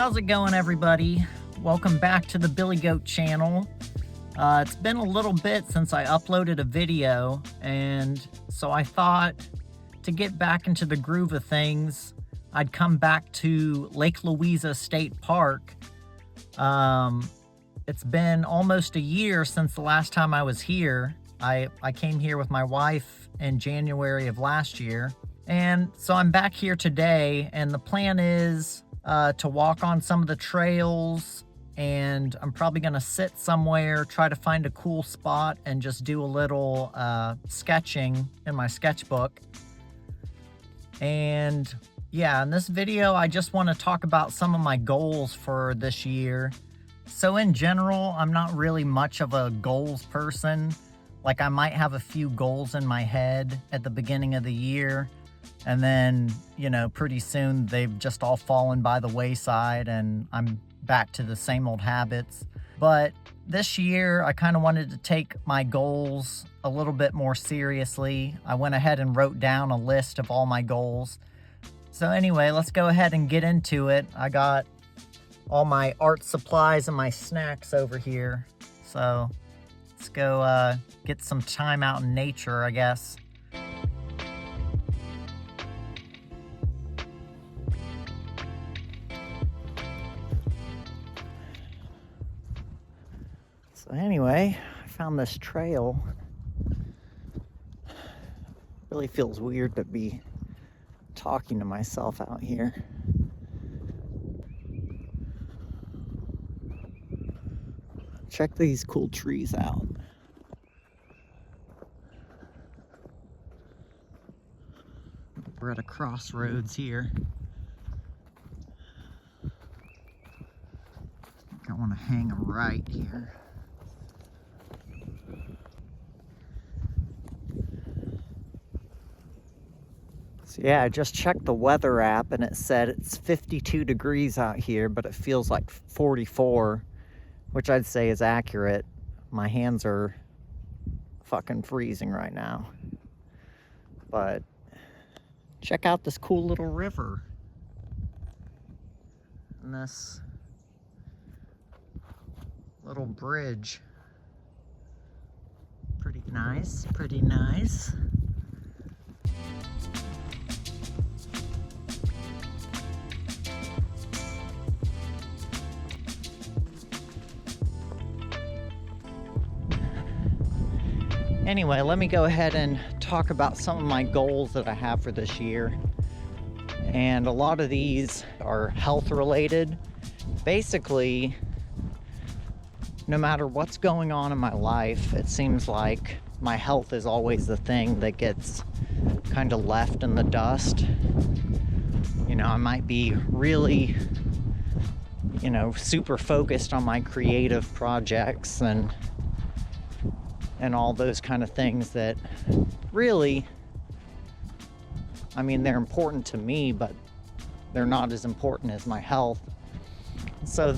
How's it going, everybody? Welcome back to the Billy Goat channel. It's been a little bit since I uploaded a video, and so I thought to get back into the groove of things, I'd come back to Lake Louisa State Park. It's been almost a year since the last time I was here. I came here with my wife in January of last year, and so I'm back here today, and the plan is to walk on some of the trails, and I'm probably gonna sit somewhere, try to find a cool spot and just do a little sketching in my sketchbook. And yeah, in this video I just want to talk about some of my goals for this year. So in general, I'm not really much of a goals person. Like, I might have a few goals in my head at the beginning of the year, and then, you know, pretty soon they've just all fallen by the wayside and I'm back to the same old habits. But this year I kind of wanted to take my goals a little bit more seriously. I went ahead and wrote down a list of all my goals. So anyway, let's go ahead and get into it. I got all my art supplies and my snacks over here. So let's go get some time out in nature, I guess. So anyway, I found this trail. Really feels weird to be talking to myself out here. Check these cool trees out. We're at a crossroads here. I want to hang a right here. So yeah, I just checked the weather app and it said it's 52 degrees out here, but it feels like 44, which I'd say is accurate. My hands are fucking freezing right now. But check out this cool little river. And this little bridge. Pretty nice, pretty nice. Anyway, let me go ahead and talk about some of my goals that I have for this year. And a lot of these are health related. Basically, no matter what's going on in my life, it seems like my health is always the thing that gets kind of left in the dust. You know, I might be really, you know, super focused on my creative projects and all those kind of things that really, I mean, they're important to me, but they're not as important as my health. So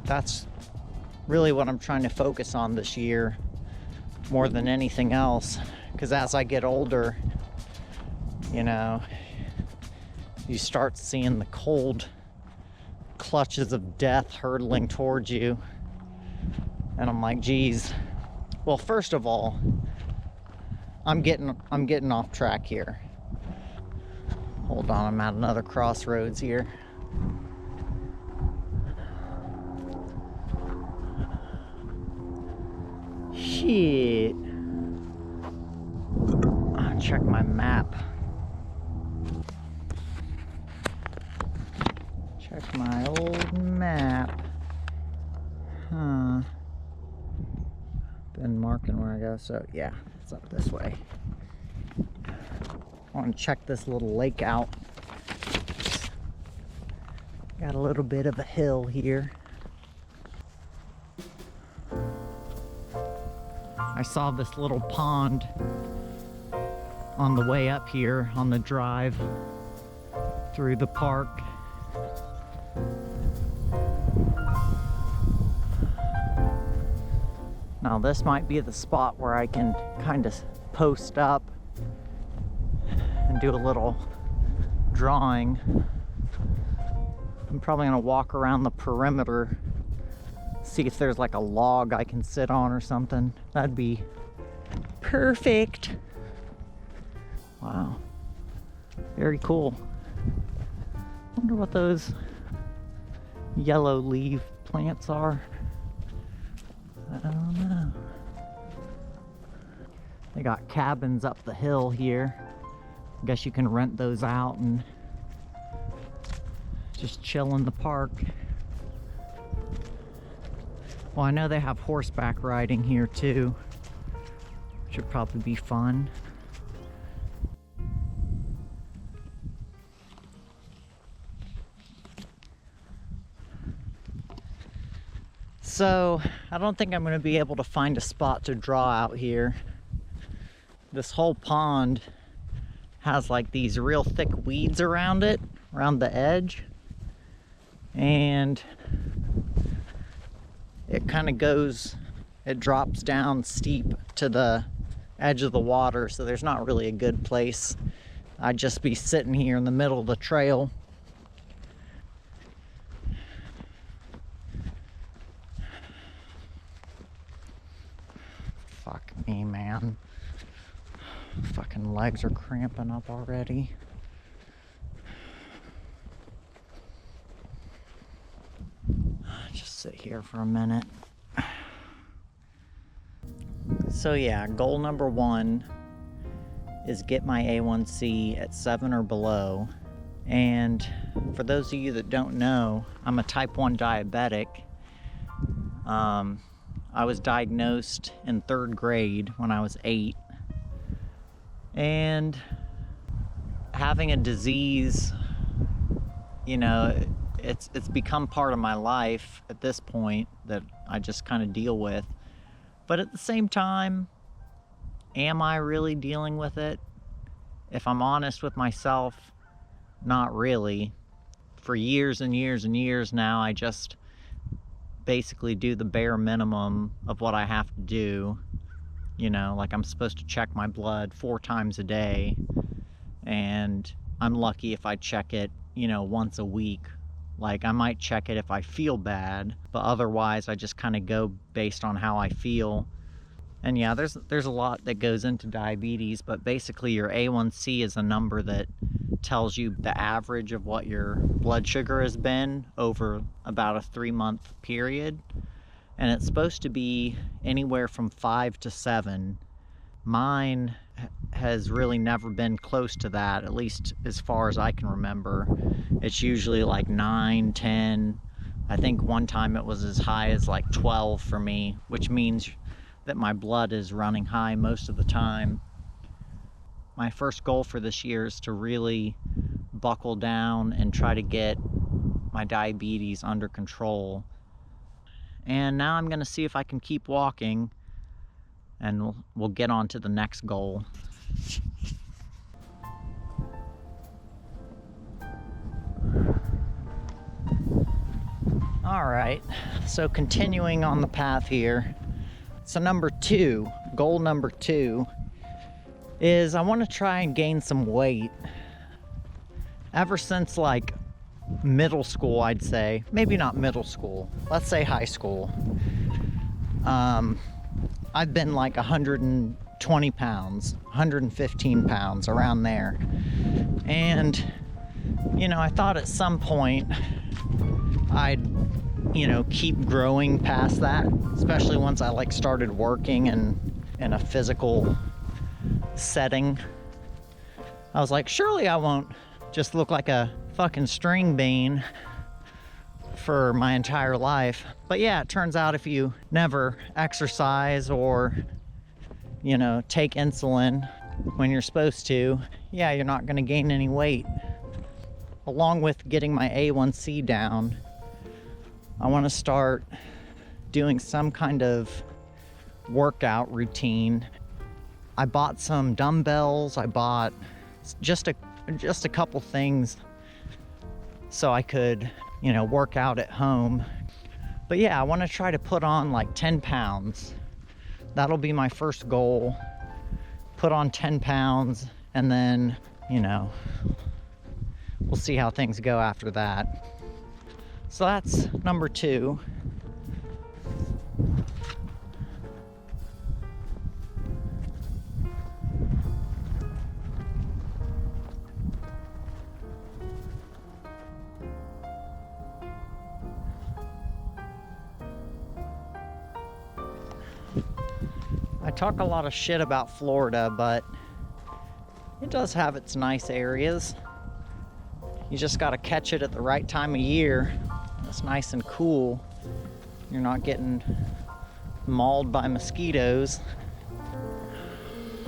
that's really what I'm trying to focus on this year more than anything else, because as I get older, you know, you start seeing the cold clutches of death hurtling towards you, and I'm like, geez. Well, first of all, I'm getting off track here. Hold on, I'm at another crossroads here. Shit. I'll check my map. Check my old map. Huh. Been marking where I go, so yeah, it's up this way. I want to check this little lake out. Got a little bit of a hill here. I saw this little pond on the way up here on the drive through the park. Now this might be the spot where I can kind of post up and do a little drawing. I'm probably gonna walk around the perimeter, see if there's like a log I can sit on or something. That'd be perfect. Wow, very cool. Wonder what those yellow leaf plants are. I don't know. They got cabins up the hill here. I guess you can rent those out and just chill in the park. Well, I know they have horseback riding here too. Should probably be fun. So, I don't think I'm going to be able to find a spot to draw out here. This whole pond has like these real thick weeds around it, around the edge. And it kind of goes, it drops down steep to the edge of the water, so there's not really a good place. I'd just be sitting here in the middle of the trail. Fuck me, man. Fucking legs are cramping up already. Just sit here for a minute. So yeah, goal number 1 is get my A1C at 7 or below. And for those of you that don't know, I'm a type 1 diabetic. I was diagnosed in 3rd grade when I was 8. And having a disease, you know, it's become part of my life at this point that I just kind of deal with. But at the same time, am I really dealing with it? If I'm honest with myself, not really. For years and years and years now, I just basically do the bare minimum of what I have to do. You know, like I'm supposed to check my blood 4 times a day, and I'm lucky if I check it, you know, once a week. Like I might check it if I feel bad, but otherwise I just kind of go based on how I feel. And yeah, there's a lot that goes into diabetes, but basically your A1C is a number that tells you the average of what your blood sugar has been over about a 3-month period. And it's supposed to be anywhere from 5 to 7. Mine has really never been close to that, at least as far as I can remember. It's usually like 9, 10. I think one time it was as high as like 12 for me, which means that my blood is running high most of the time. My first goal for this year is to really buckle down and try to get my diabetes under control. And now I'm going to see if I can keep walking, and we'll get on to the next goal. All right, so continuing on the path here. So goal number 2 is I want to try and gain some weight. Ever since like middle school, I'd say, maybe not middle school, let's say high school, I've been like 120 pounds, 115 pounds, around there. And, you know, I thought at some point I'd, you know, keep growing past that, especially once I like started working in a physical setting. I was like, surely I won't just look like a fucking string bean for my entire life. But yeah, it turns out if you never exercise or, you know, take insulin when you're supposed to, yeah, you're not going to gain any weight. Along with getting my A1C down, I want to start doing some kind of workout routine. I bought some dumbbells. I bought just a couple things so I could, you know, work out at home. But yeah, I want to try to put on like 10 pounds. That'll be my first goal. Put on 10 pounds, and then, you know, we'll see how things go after that. So that's number 2. I talk a lot of shit about Florida, but it does have its nice areas. You just gotta catch it at the right time of year. It's nice and cool. You're not getting mauled by mosquitoes.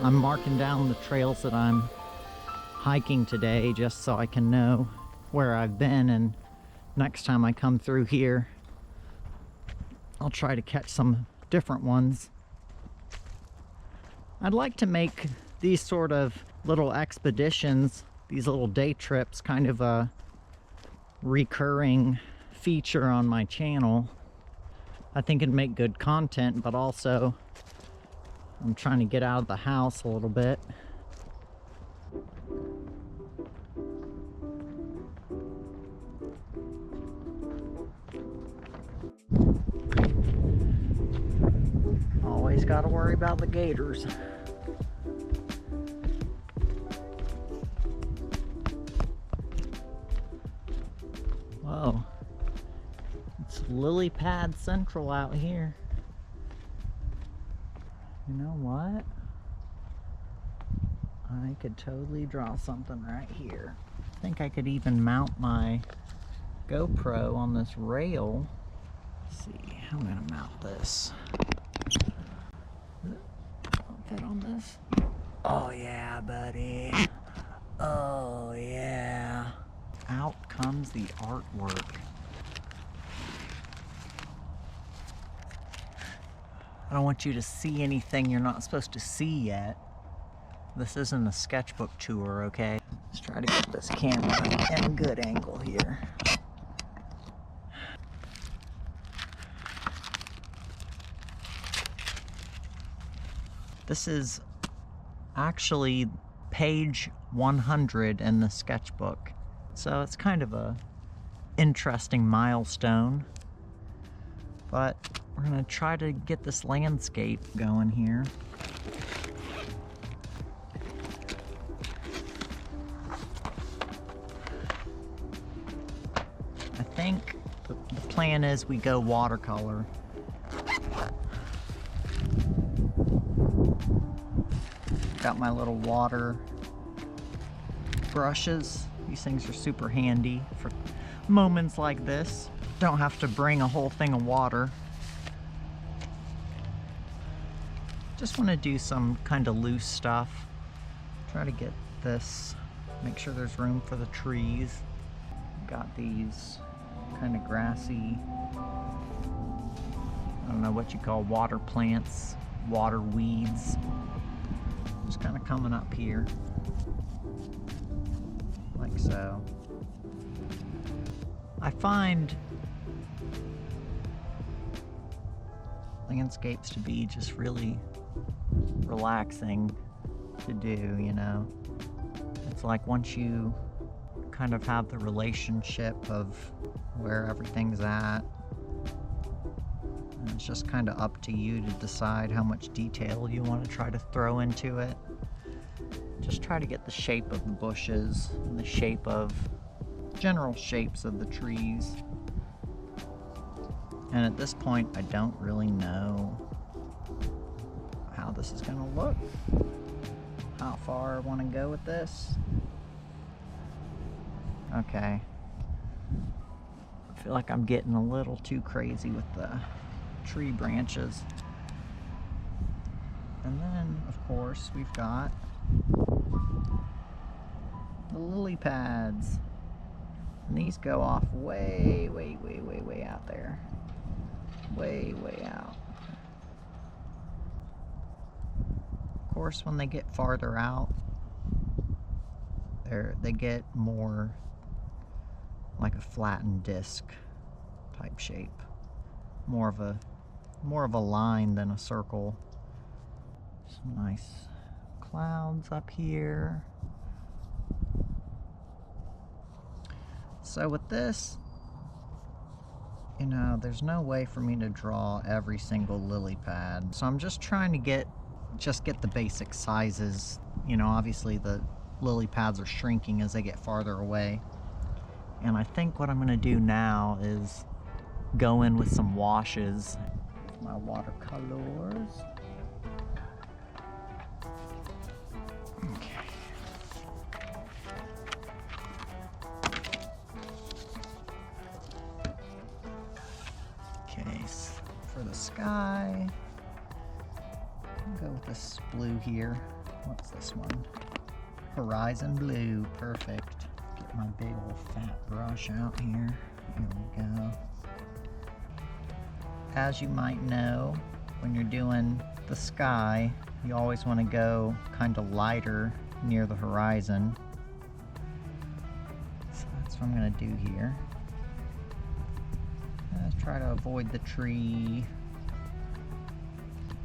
I'm marking down the trails that I'm hiking today just so I can know where I've been, and next time I come through here, I'll try to catch some different ones. I'd like to make these sort of little expeditions, these little day trips, kind of a recurring feature on my channel. I think it'd make good content, but also I'm trying to get out of the house a little bit. Always got to worry about the gators. Whoa, it's lily pad central out here. You know what? I could totally draw something right here. I think I could even mount my GoPro on this rail. Let's see, how I'm gonna mount this. Fit on this? Oh yeah, buddy. Oh yeah. Out comes the artwork. I don't want you to see anything you're not supposed to see yet. This isn't a sketchbook tour, okay? Let's try to get this camera in a good angle here. This is actually page 100 in the sketchbook. So it's kind of a interesting milestone. But we're gonna try to get this landscape going here. I think the plan is we go watercolor. Got my little water brushes. These things are super handy for moments like this. Don't have to bring a whole thing of water. Just want to do some kind of loose stuff. Try to get this, make sure there's room for the trees. Got these kind of grassy, I don't know what you call water plants, water weeds. Just kind of coming up here, like so. I find landscapes to be just really relaxing to do, you know. It's like once you kind of have the relationship of where everything's at, and it's just kind of up to you to decide how much detail you want to try to throw into it. Just try to get the shape of the bushes and the shape of general shapes of the trees. And at this point, I don't really know how this is gonna look, how far I want to go with this. Okay, I feel like I'm getting a little too crazy with the tree branches. And then, of course, we've got the lily pads. And these go off way out there. Way out. Of course, when they get farther out, they get more like a flattened disc type shape. More of a line than a circle. Some nice clouds up here. So with this, You know, there's no way for me to draw every single lily pad. So I'm just trying to get the basic sizes. You know, obviously the lily pads are shrinking as they get farther away. And I think what I'm gonna do now is go in with some washes. My watercolors. Okay. Okay, for the sky, I'll go with this blue here. What's this one? Horizon blue, perfect. Get my big old fat brush out here. Here we go. As you might know, when you're doing the sky, you always want to go kind of lighter near the horizon. So that's what I'm going to do here. Try to avoid the tree.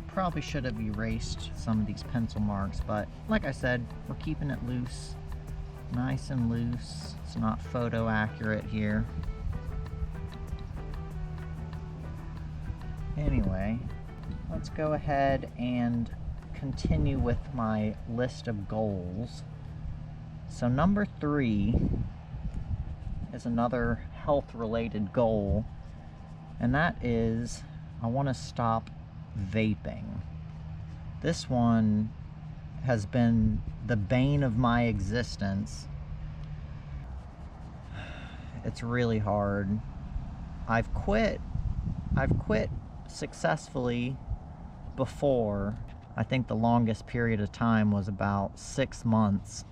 Probably should have erased some of these pencil marks, but like I said, we're keeping it loose. Nice and loose. It's not photo accurate here. Anyway, let's go ahead and continue with my list of goals. So number 3 is another health-related goal, and that is I want to stop vaping. This one has been the bane of my existence. It's really hard. I've quit successfully before. I think the longest period of time was about 6 months.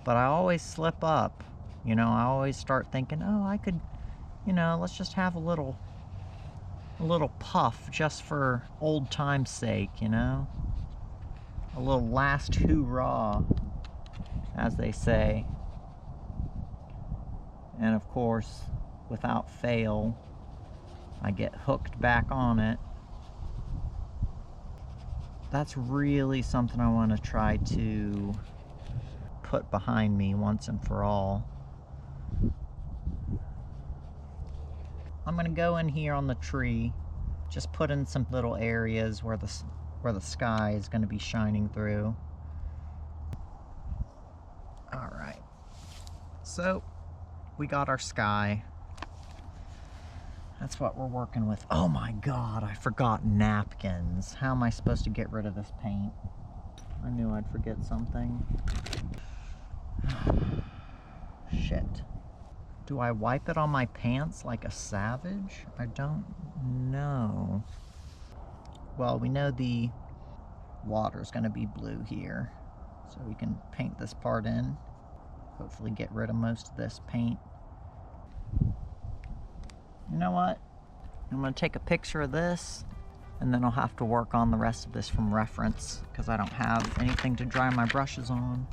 But I always slip up. You know, I always start thinking, oh, I could, you know, let's just have a little puff just for old time's sake, you know? A little last hoorah, as they say. And of course, without fail, I get hooked back on it. That's really something I want to try to put behind me once and for all. I'm going to go in here on the tree, just put in some little areas where the sky is going to be shining through. All right, so we got our sky. That's what we're working with. Oh my God, I forgot napkins. How am I supposed to get rid of this paint? I knew I'd forget something. Shit. Do I wipe it on my pants like a savage? I don't know. Well, we know the water's gonna be blue here, so we can paint this part in. Hopefully get rid of most of this paint. You know what? I'm gonna take a picture of this, and then I'll have to work on the rest of this from reference, because I don't have anything to dry my brushes on.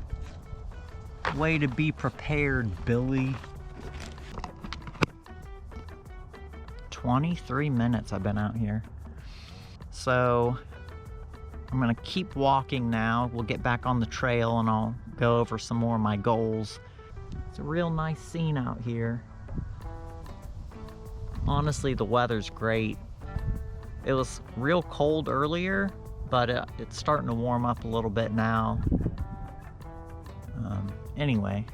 Way to be prepared, Billy. 23 minutes I've been out here. So I'm gonna keep walking now. We'll get back on the trail and I'll go over some more of my goals. It's a real nice scene out here. Honestly, the weather's great. It was real cold earlier, but it's starting to warm up a little bit now. Anyway,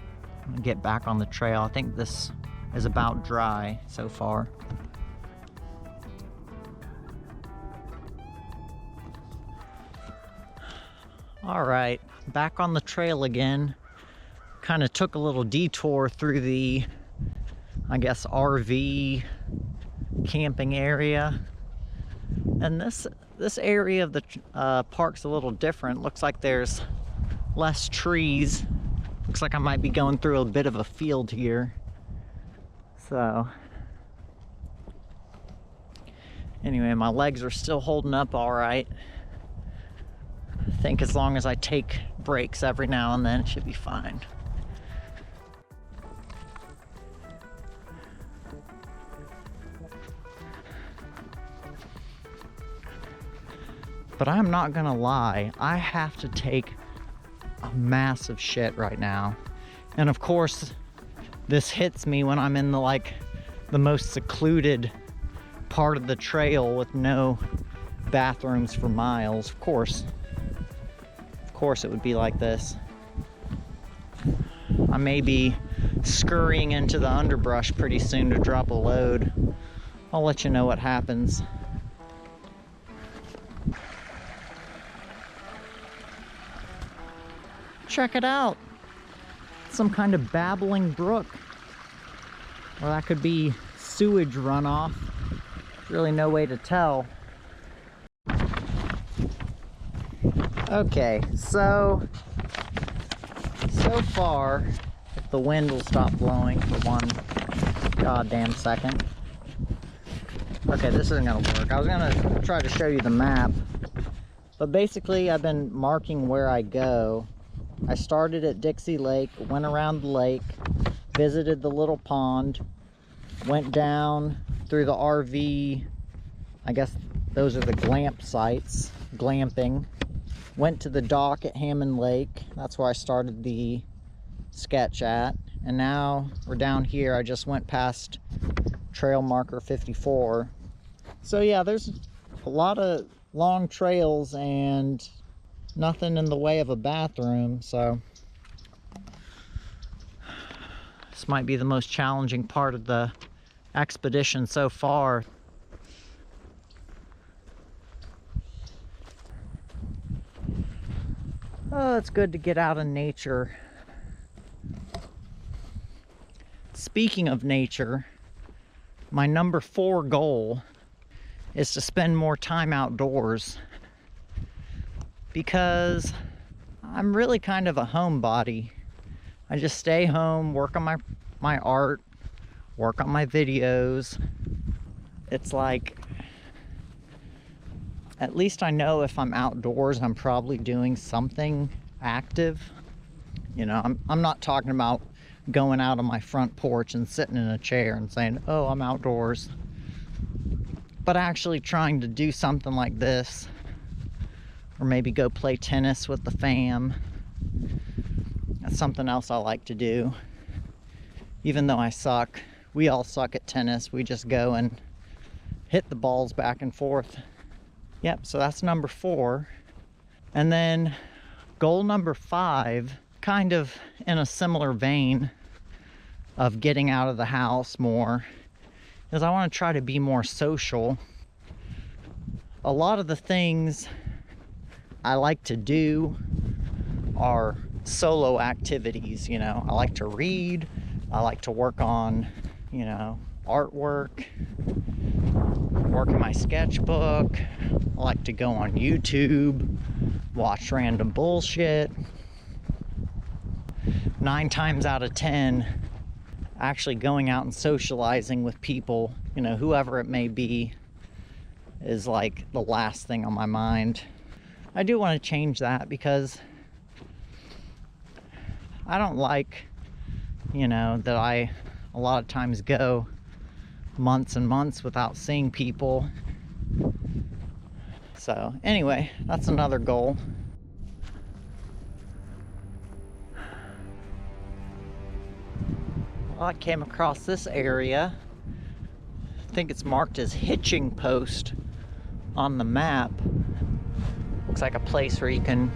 I'm gonna get back on the trail. I think this is about dry so far. All right, back on the trail again. Kind of took a little detour through the, I guess, RV camping area. And this area of the park's a little different. Looks like there's less trees. Looks like I might be going through a bit of a field here. So, anyway, my legs are still holding up all right. I think as long as I take breaks every now and then, it should be fine. But I'm not gonna lie, I have to take a massive shit right now. And of course, this hits me when I'm in the the most secluded part of the trail with no bathrooms for miles. Of course it would be like this. I may be scurrying into the underbrush pretty soon to drop a load. I'll let you know what happens. Check it out. Some kind of babbling brook. Or that could be sewage runoff. There's really no way to tell. Okay, so far, if the wind will stop blowing for one goddamn second. Okay, this isn't gonna work. I was gonna try to show you the map, but basically I've been marking where I go. I started at Dixie Lake, went around the lake, visited the little pond, went down through the RV, I guess those are the glamp sites, glamping, went to the dock at Hammond Lake, that's where I started the sketch at, and now we're down here. I just went past trail marker 54. So yeah, there's a lot of long trails and nothing in the way of a bathroom, so this might be the most challenging part of the expedition so far. Oh, it's good to get out in nature. Speaking of nature, my number 4 goal is to spend more time outdoors, because I'm really kind of a homebody. I just stay home, work on my art, work on my videos. It's like, at least I know if I'm outdoors, I'm probably doing something active. You know, I'm not talking about going out on my front porch and sitting in a chair and saying, oh, I'm outdoors. But actually trying to do something like this, or maybe go play tennis with the fam. That's something else I like to do. Even though I suck, we all suck at tennis. We just go and hit the balls back and forth. Yep, so that's number 4. And then goal number 5, kind of in a similar vein of getting out of the house more, is I want to try to be more social. A lot of the things I like to do are solo activities, you know. I like to read, I like to work on, you know, artwork, work in my sketchbook. I like to go on YouTube, watch random bullshit. 9 times out of 10, actually going out and socializing with people, you know, whoever it may be, is like the last thing on my mind. I do want to change that, because I don't like, you know, that I a lot of times go months and months without seeing people. So anyway, that's another goal. Well, I came across this area. I think it's marked as hitching post on the map. Looks like a place where you can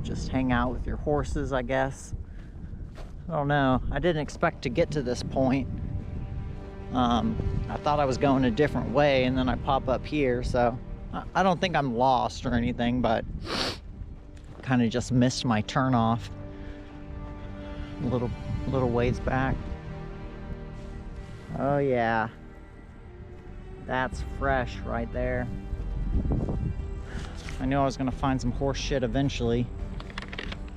just hang out with your horses, I guess. I don't know. I didn't expect to get to this point. I thought I was going a different way, and then I pop up here, so I don't think I'm lost or anything, but kind of just missed my turn off a little ways back. Oh yeah, that's fresh right there. I knew I was gonna find some horse shit eventually.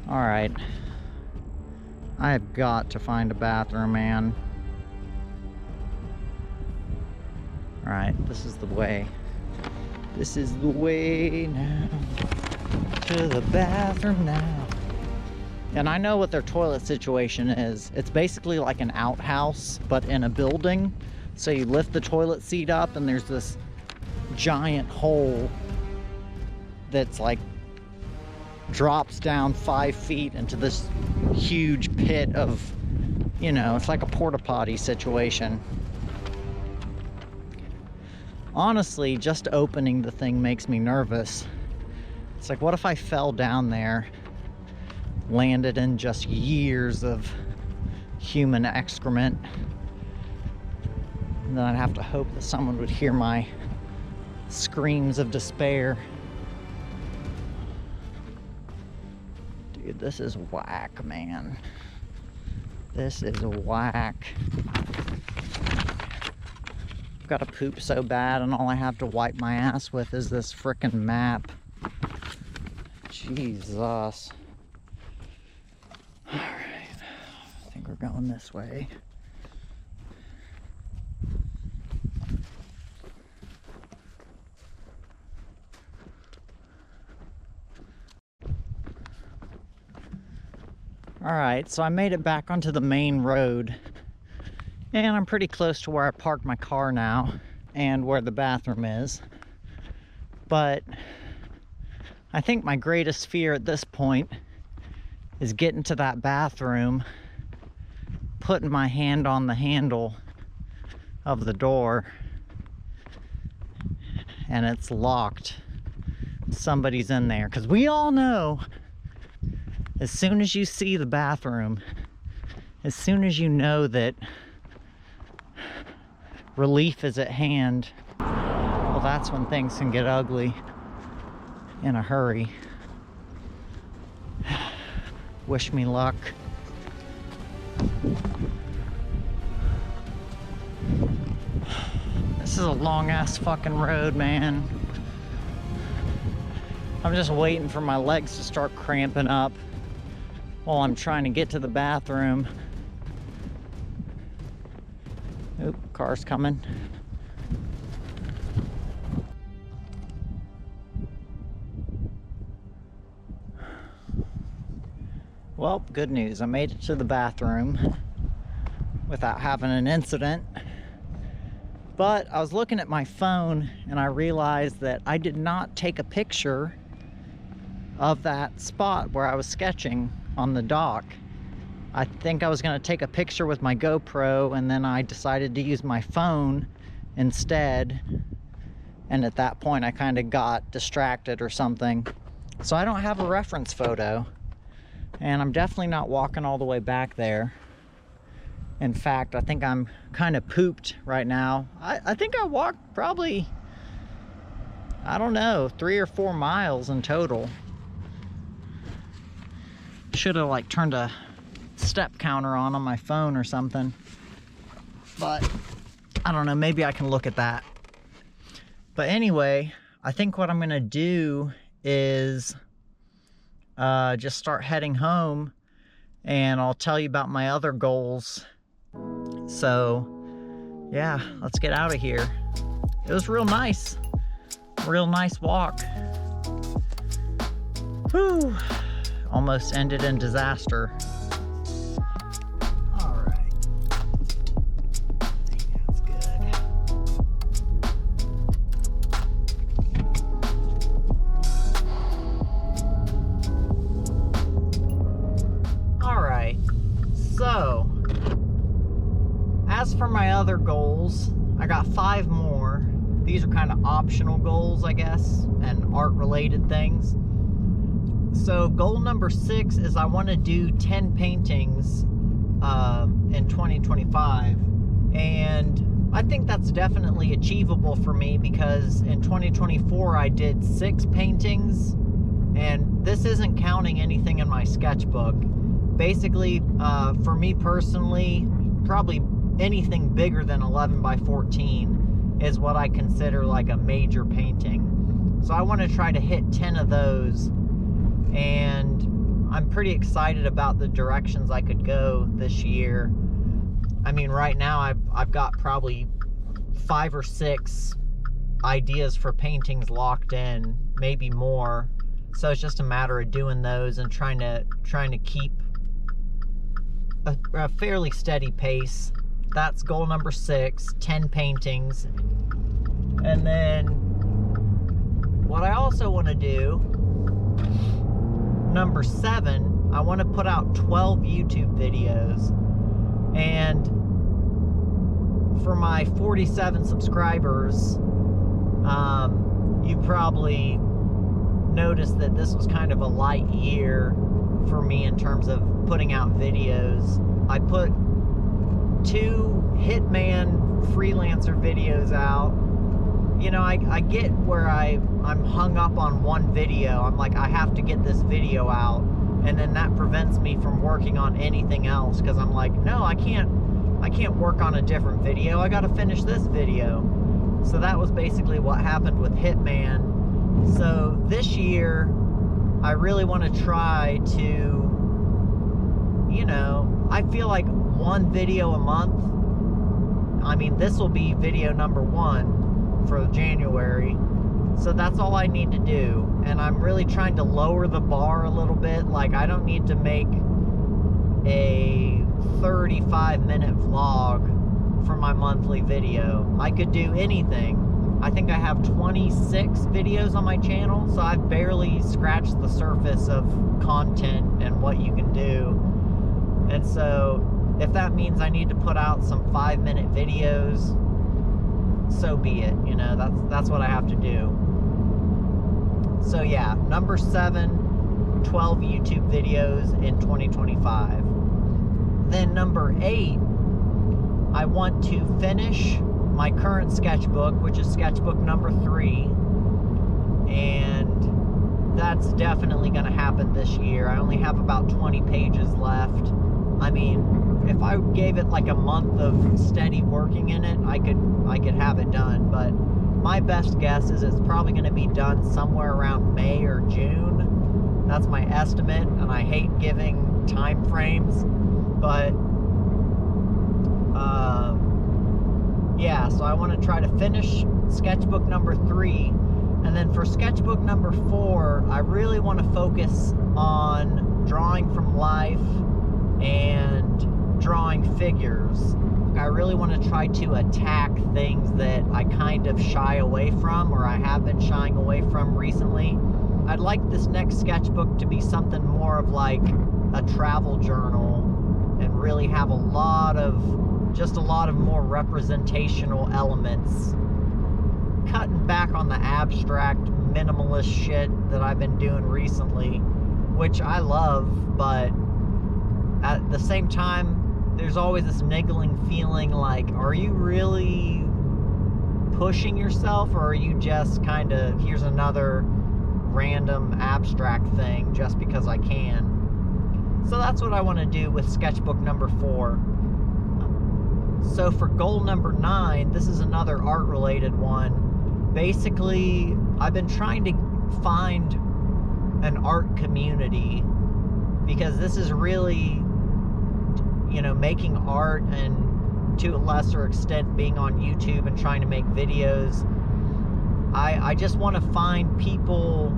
All right, I have got to find a bathroom, man. All right, this is the way. This is the way now, to the bathroom now. And I know what their toilet situation is. It's basically like an outhouse, but in a building. So you lift the toilet seat up and there's this giant hole that's like drops down 5 feet into this huge pit of you know, it's like a porta potty situation. Honestly, just opening the thing makes me nervous. It's like, what if I fell down there, landed in just years of human excrement, and then I'd have to hope that someone would hear my screams of despair. Dude, this is whack, man. This is whack. I've got to poop so bad, and all I have to wipe my ass with is this frickin' map. Jesus. Alright, I think we're going this way. Alright, so I made it back onto the main road, and I'm pretty close to where I parked my car now and where the bathroom is. But I think my greatest fear at this point is getting to that bathroom, putting my hand on the handle of the door, and it's locked. Somebody's in there, because we all know as soon as you see the bathroom, as soon as you know that relief is at hand, well, that's when things can get ugly in a hurry. Wish me luck. This is a long ass fucking road, man. I'm just waiting for my legs to start cramping up while I'm trying to get to the bathroom. Oop, car's coming. Well, good news. I made it to the bathroom without having an incident. But I was looking at my phone and I realized that I did not take a picture of that spot where I was sketching on the dock. I think I was going to take a picture with my GoPro, and then I decided to use my phone instead. And at that point I kind of got distracted or something. So I don't have a reference photo. And I'm definitely not walking all the way back there. In fact, I think I'm kind of pooped right now. I think I walked probably, I don't know, 3 or 4 miles in total. Should have like turned a step counter on my phone or something. But I don't know, maybe I can look at that. But anyway, I think what I'm gonna do is just start heading home, and I'll tell you about my other goals. So yeah, let's get out of here. It was real nice walk. Whew, almost ended in disaster. All right, I think that's good. All right, so as for my other goals, I got 5 more. These are kind of optional goals, I guess, and art-related things. So goal number 6 is I want to do 10 paintings in 2025. And I think that's definitely achievable for me, because in 2024 I did 6 paintings, and this isn't counting anything in my sketchbook. Basically, for me personally, probably anything bigger than 11 by 14 is what I consider like a major painting. So I want to try to hit 10 of those, and I'm pretty excited about the directions I could go this year. I mean, right now I've got probably 5 or 6 ideas for paintings locked in, maybe more. So it's just a matter of doing those and trying to keep a fairly steady pace. That's goal number 6, 10 paintings. And then what I also want to do, number 7, I want to put out 12 YouTube videos. And for my 47 subscribers, you probably noticed that this was kind of a light year for me in terms of putting out videos. I put 2 Hitman freelancer videos out. You know, I get where I'm hung up on one video. I'm like, I have to get this video out, and then that prevents me from working on anything else, because I'm like, no, I can't work on a different video. I gotta finish this video. So that was basically what happened with Hitman. So this year, I really want to try to, you know, I feel like 1 video a month. I mean, this will be video number 1 for January. So that's all I need to do. And I'm really trying to lower the bar a little bit. Like, I don't need to make a 35-minute vlog for my monthly video. I could do anything. I think I have 26 videos on my channel, so I've barely scratched the surface of content and what you can do. And so if that means I need to put out some 5-minute videos, so be it. You know, that's what I have to do. So yeah, number 7, 12 YouTube videos in 2025. Then number 8, I want to finish my current sketchbook, which is sketchbook number 3, and that's definitely going to happen this year. I only have about 20 pages left. I mean, if I gave it like a month of steady working in it, I could have it done, but my best guess is it's probably going to be done somewhere around May or June. That's my estimate, and I hate giving time frames, but yeah, so I want to try to finish sketchbook number 3, and then for sketchbook number 4, I really want to focus on drawing from life and drawing figures. I really want to try to attack things that I kind of shy away from, or I have been shying away from recently. I'd like this next sketchbook to be something more of like a travel journal, and really have a lot of more representational elements, cutting back on the abstract minimalist shit that I've been doing recently, which I love, but at the same time, there's always this niggling feeling like, are you really pushing yourself, or are you just kind of, here's another random abstract thing just because I can? So that's what I want to do with sketchbook number 4. So for goal number 9, this is another art related one. Basically, I've been trying to find an art community, because this is really, you know, making art, and to a lesser extent being on YouTube and trying to make videos. I just want to find people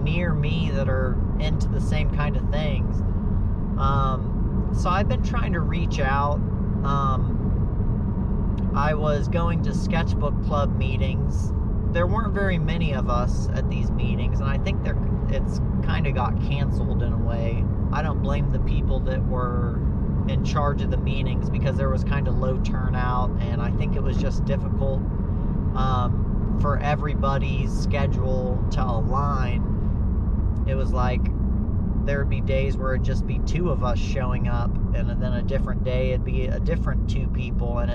near me that are into the same kind of things. So I've been trying to reach out. I was going to sketchbook club meetings. There weren't very many of us at these meetings, and I think it's kind of got canceled in a way. I don't blame the people that were in charge of the meetings, because there was kind of low turnout, and I think it was just difficult for everybody's schedule to align. It was like there would be days where it'd just be 2 of us showing up, and then a different day it'd be a different 2 people, and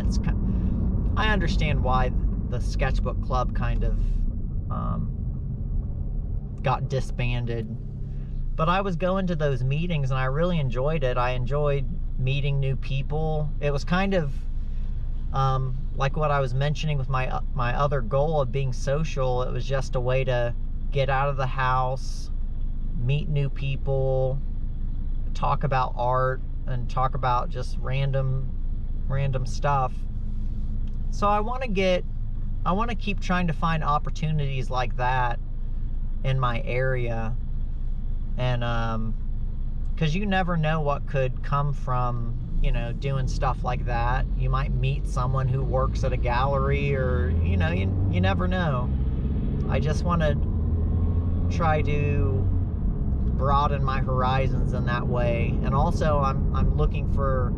I understand why the sketchbook club kind of got disbanded. But I was going to those meetings, and I really enjoyed it. I enjoyed meeting new people. It was kind of like what I was mentioning with my other goal of being social. It was just a way to get out of the house, meet new people, talk about art, and talk about just random stuff. So I want to keep trying to find opportunities like that in my area, and because you never know what could come from, you know, doing stuff like that. You might meet someone who works at a gallery, or, you know, you never know. I just want to try to broaden my horizons in that way. And also I'm looking for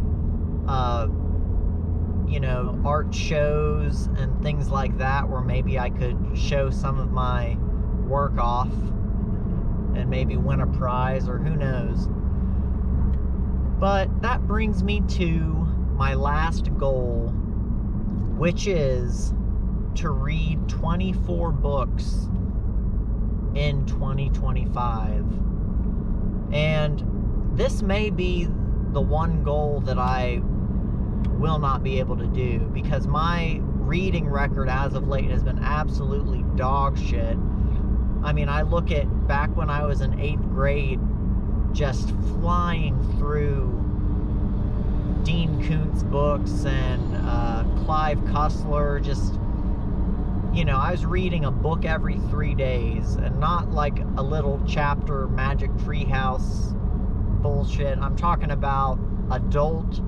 you know, art shows and things like that, where maybe I could show some of my work off and maybe win a prize, or who knows. But that brings me to my last goal, which is to read 24 books in 2025. And this may be the one goal that I will not be able to do, because my reading record as of late has been absolutely dog shit. I mean, I look at back when I was in 8th grade, just flying through Dean Koontz books and Clive Cussler. Just, you know, I was reading a book every 3 days, and not like a little chapter Magic Treehouse bullshit. I'm talking about adult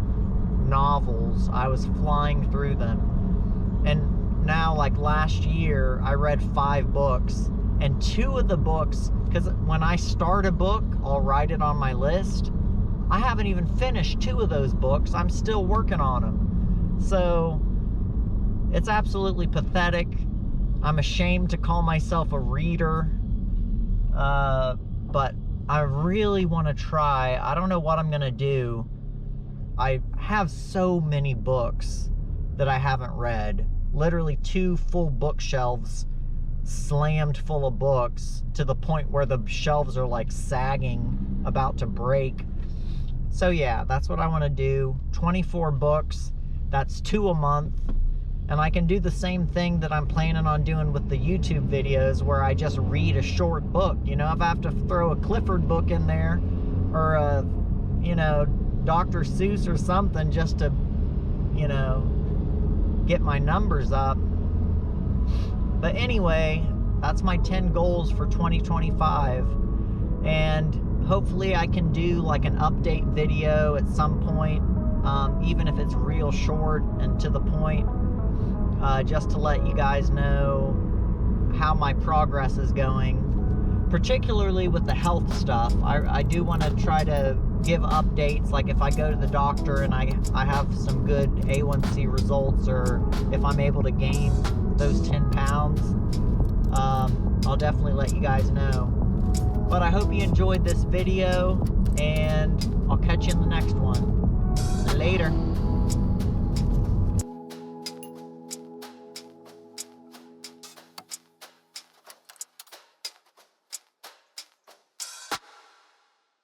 novels. I was flying through them. And now, like last year, I read 5 books, and 2 of the books, because when I start a book, I'll write it on my list. I haven't even finished 2 of those books. I'm still working on them. So it's absolutely pathetic. I'm ashamed to call myself a reader, but I really want to try. I don't know what I'm gonna do. I have so many books that I haven't read. Literally 2 full bookshelves slammed full of books, to the point where the shelves are like sagging, about to break. So yeah, that's what I want to do. 24 books, that's 2 a month. And I can do the same thing that I'm planning on doing with the YouTube videos, where I just read a short book. You know, if I have to throw a Clifford book in there, or a, you know, Dr. Seuss or something, just to, you know, get my numbers up. But anyway, that's my 10 goals for 2025. And hopefully I can do like an update video at some point, even if it's real short and to the point, just to let you guys know how my progress is going, particularly with the health stuff. I do want to try to give updates, like if I go to the doctor and I have some good A1C results, or if I'm able to gain those 10 pounds, I'll definitely let you guys know. But I hope you enjoyed this video, and I'll catch you in the next one. Later.